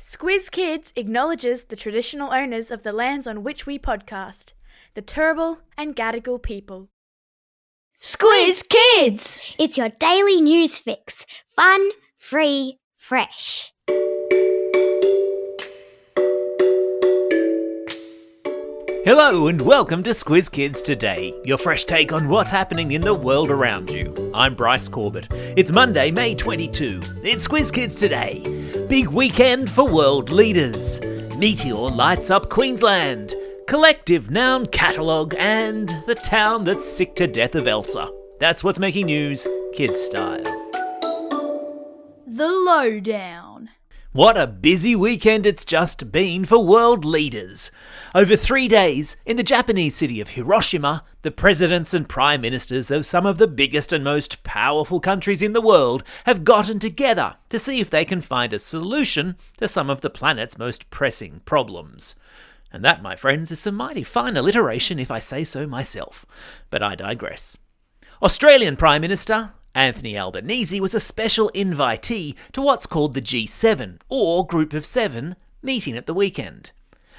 Squiz Kids acknowledges the traditional owners of the lands on which we podcast, the Turrbal and Gadigal people. Squiz Kids! It's your daily news fix. Fun, free, fresh. Hello and welcome to Squiz Kids Today, your fresh take on what's happening in the world around you. I'm Bryce Corbett. It's Monday, May 22. It's Squiz Kids Today. Big weekend for world leaders. Meteor lights up Queensland. Collective noun catalogue and the town that's sick to death of Elsa. That's what's making news, kids style. The lowdown. What a busy weekend it's just been for world leaders. Over 3 days, in the Japanese city of Hiroshima, the presidents and prime ministers of some of the biggest and most powerful countries in the world have gotten together to see if they can find a solution to some of the planet's most pressing problems. And that, my friends, is some mighty fine alliteration if I say so myself. But I digress. Australian Prime Minister Anthony Albanese was a special invitee to what's called the G7, or Group of Seven, meeting at the weekend.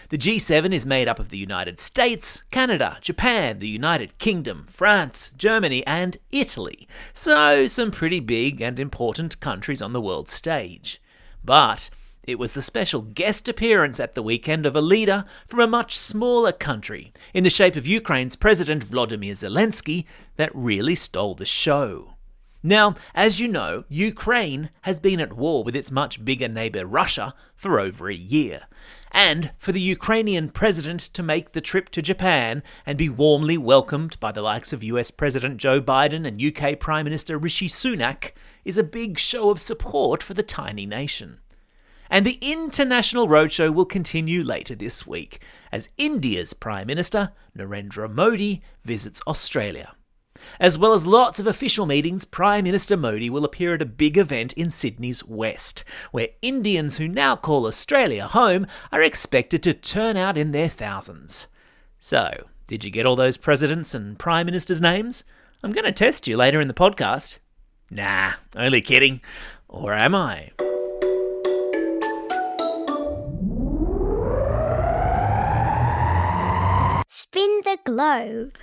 The G7 is made up of the United States, Canada, Japan, the United Kingdom, France, Germany and Italy. So some pretty big and important countries on the world stage. But it was the special guest appearance at the weekend of a leader from a much smaller country, in the shape of Ukraine's President Volodymyr Zelensky, that really stole the show. Now, as you know, Ukraine has been at war with its much bigger neighbour Russia for over a year. And for the Ukrainian president to make the trip to Japan and be warmly welcomed by the likes of US President Joe Biden and UK Prime Minister Rishi Sunak is a big show of support for the tiny nation. And the international roadshow will continue later this week, as India's Prime Minister, Narendra Modi, visits Australia. As well as lots of official meetings, Prime Minister Modi will appear at a big event in Sydney's West, where Indians who now call Australia home are expected to turn out in their thousands. So, did you get all those presidents and prime ministers' names? I'm going to test you later in the podcast. Nah, only kidding. Or am I? Spin the globe.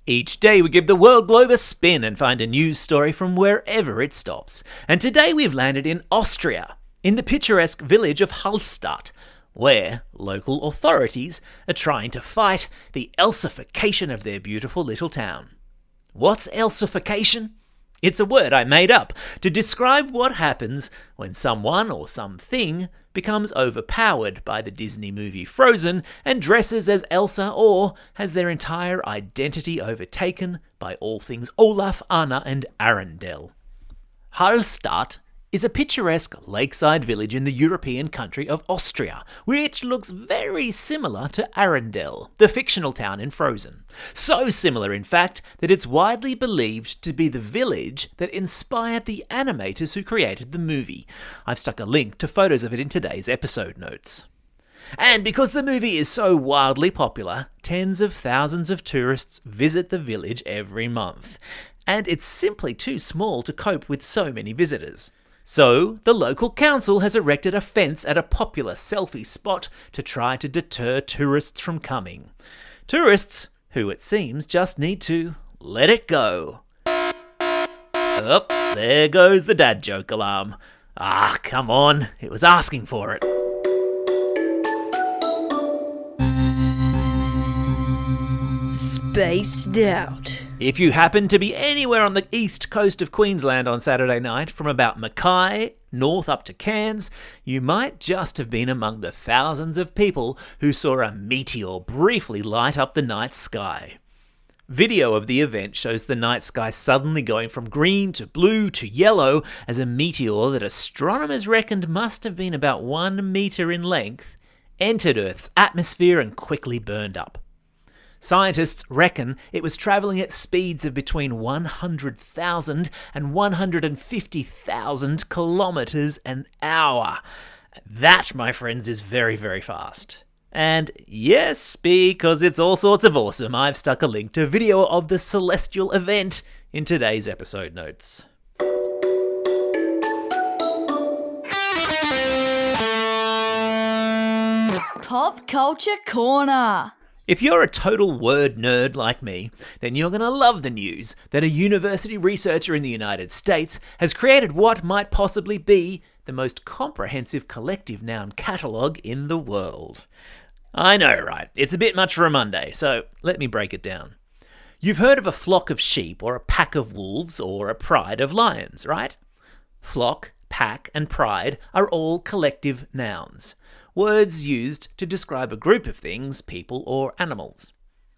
Each day we give the world globe a spin and find a news story from wherever it stops. And today we've landed in Austria, in the picturesque village of Hallstatt, where local authorities are trying to fight the Elsification of their beautiful little town. What's Elsification? It's a word I made up to describe what happens when someone or something becomes overpowered by the Disney movie Frozen and dresses as Elsa, or has their entire identity overtaken by all things Olaf, Anna and Arendelle. Hallstatt is a picturesque lakeside village in the European country of Austria, which looks very similar to Arendelle, the fictional town in Frozen. So similar, in fact, that it's widely believed to be the village that inspired the animators who created the movie. I've stuck a link to photos of it in today's episode notes. And because the movie is so wildly popular, tens of thousands of tourists visit the village every month. And it's simply too small to cope with so many visitors. So, the local council has erected a fence at a popular selfie spot to try to deter tourists from coming. Tourists who, it seems, just need to let it go. Oops, there goes the dad joke alarm. Ah, come on, it was asking for it. Spaced out. If you happen to be anywhere on the east coast of Queensland on Saturday night, from about Mackay north up to Cairns, you might just have been among the thousands of people who saw a meteor briefly light up the night sky. Video of the event shows the night sky suddenly going from green to blue to yellow as a meteor that astronomers reckoned must have been about 1 metre in length entered Earth's atmosphere and quickly burned up. Scientists reckon it was travelling at speeds of between 100,000 and 150,000 kilometres an hour. That, my friends, is very, very fast. And yes, because it's all sorts of awesome, I've stuck a link to a video of the celestial event in today's episode notes. Pop Culture Corner. If you're a total word nerd like me, then you're going to love the news that a university researcher in the United States has created what might possibly be the most comprehensive collective noun catalogue in the world. I know, right? It's a bit much for a Monday, so let me break it down. You've heard of a flock of sheep or a pack of wolves or a pride of lions, right? Flock, pack, and pride are all collective nouns. Words used to describe a group of things, people, or animals.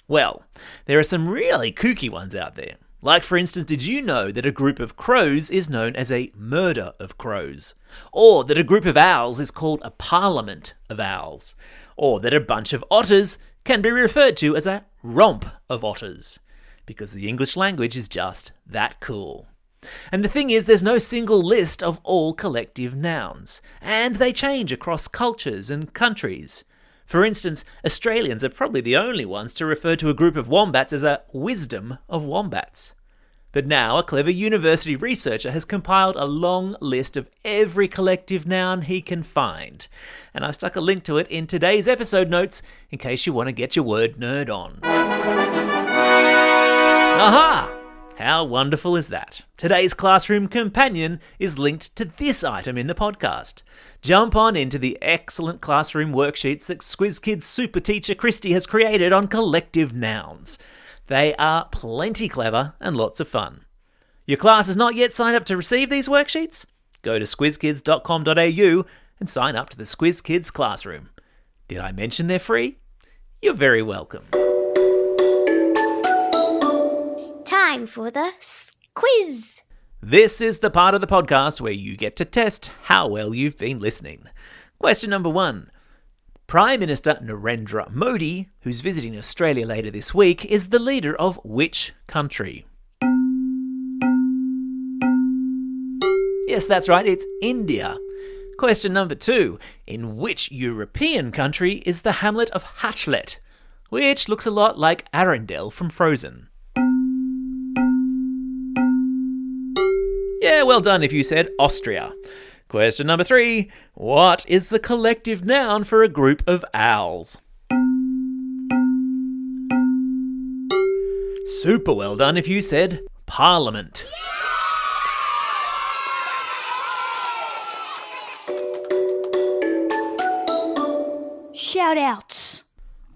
Well, there are some really kooky ones out there. Like, for instance, did you know that a group of crows is known as a murder of crows? Or that a group of owls is called a parliament of owls? Or that a bunch of otters can be referred to as a romp of otters? Because the English language is just that cool. And the thing is, there's no single list of all collective nouns, and they change across cultures and countries. For instance, Australians are probably the only ones to refer to a group of wombats as a wisdom of wombats. But now a clever university researcher has compiled a long list of every collective noun he can find, and I've stuck a link to it in today's episode notes in case you want to get your word nerd on. Aha! How wonderful is that? Today's classroom companion is linked to this item in the podcast. Jump on into the excellent classroom worksheets that Squiz Kids super teacher Christy has created on collective nouns. They are plenty clever and lots of fun. Your class has not yet signed up to receive these worksheets? Go to squizkids.com.au and sign up to the Squiz Kids classroom. Did I mention they're free? You're very welcome. Time for the quiz. This is the part of the podcast where you get to test how well you've been listening. Question number 1. Prime Minister Narendra Modi, who's visiting Australia later this week, is the leader of which country? Yes, that's right, it's India. Question number 2. In which European country is the hamlet of Hatlet, which looks a lot like Arendelle from Frozen? Yeah, well done if you said Austria. Question number 3. What is the collective noun for a group of owls? Super well done if you said Parliament. Shout-outs.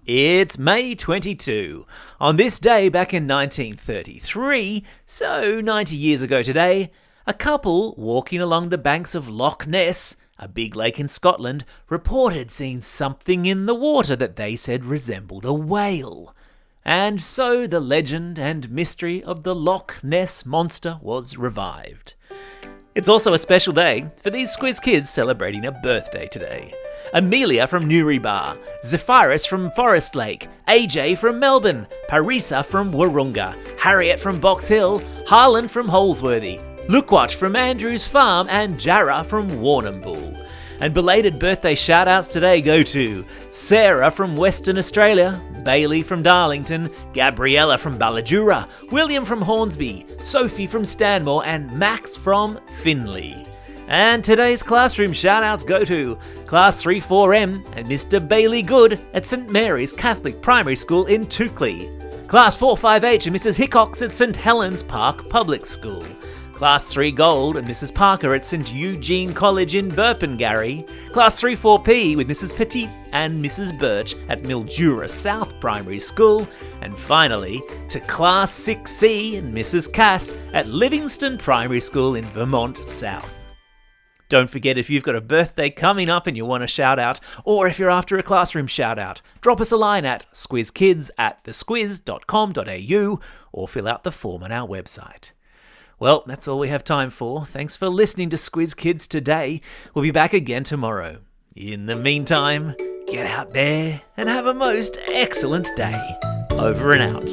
It's May 22. On this day back in 1933, so 90 years ago today, a couple walking along the banks of Loch Ness, a big lake in Scotland, reported seeing something in the water that they said resembled a whale. And so the legend and mystery of the Loch Ness monster was revived. It's also a special day for these Squiz Kids celebrating a birthday today. Amelia from Newrybar, Zephyrus from Forest Lake, AJ from Melbourne, Parisa from Wahroonga, Harriet from Box Hill, Harlan from Holsworthy, Lookwatch from Andrews Farm, and Jarrah from Warrnambool. And belated birthday shout-outs today go to Sarah from Western Australia, Bailey from Darlington, Gabriella from Ballajura, William from Hornsby, Sophie from Stanmore, and Max from Finley. And today's classroom shout-outs go to Class 3-4M and Mr. Bailey Good at St Mary's Catholic Primary School in Toukley, Class 4-5H and Mrs. Hickox at St Helens Park Public School, Class 3 Gold and Mrs. Parker at St Eugene College in Burpengary, Class 3-4P with Mrs. Petit and Mrs. Birch at Mildura South Primary School, and finally to Class 6C and Mrs. Cass at Livingston Primary School in Vermont South. Don't forget, if you've got a birthday coming up and you want a shout out, or if you're after a classroom shout out, drop us a line at squizkids@thesquiz.com.au or fill out the form on our website. Well, that's all we have time for. Thanks for listening to Squiz Kids today. We'll be back again tomorrow. In the meantime, get out there and have a most excellent day. Over and out.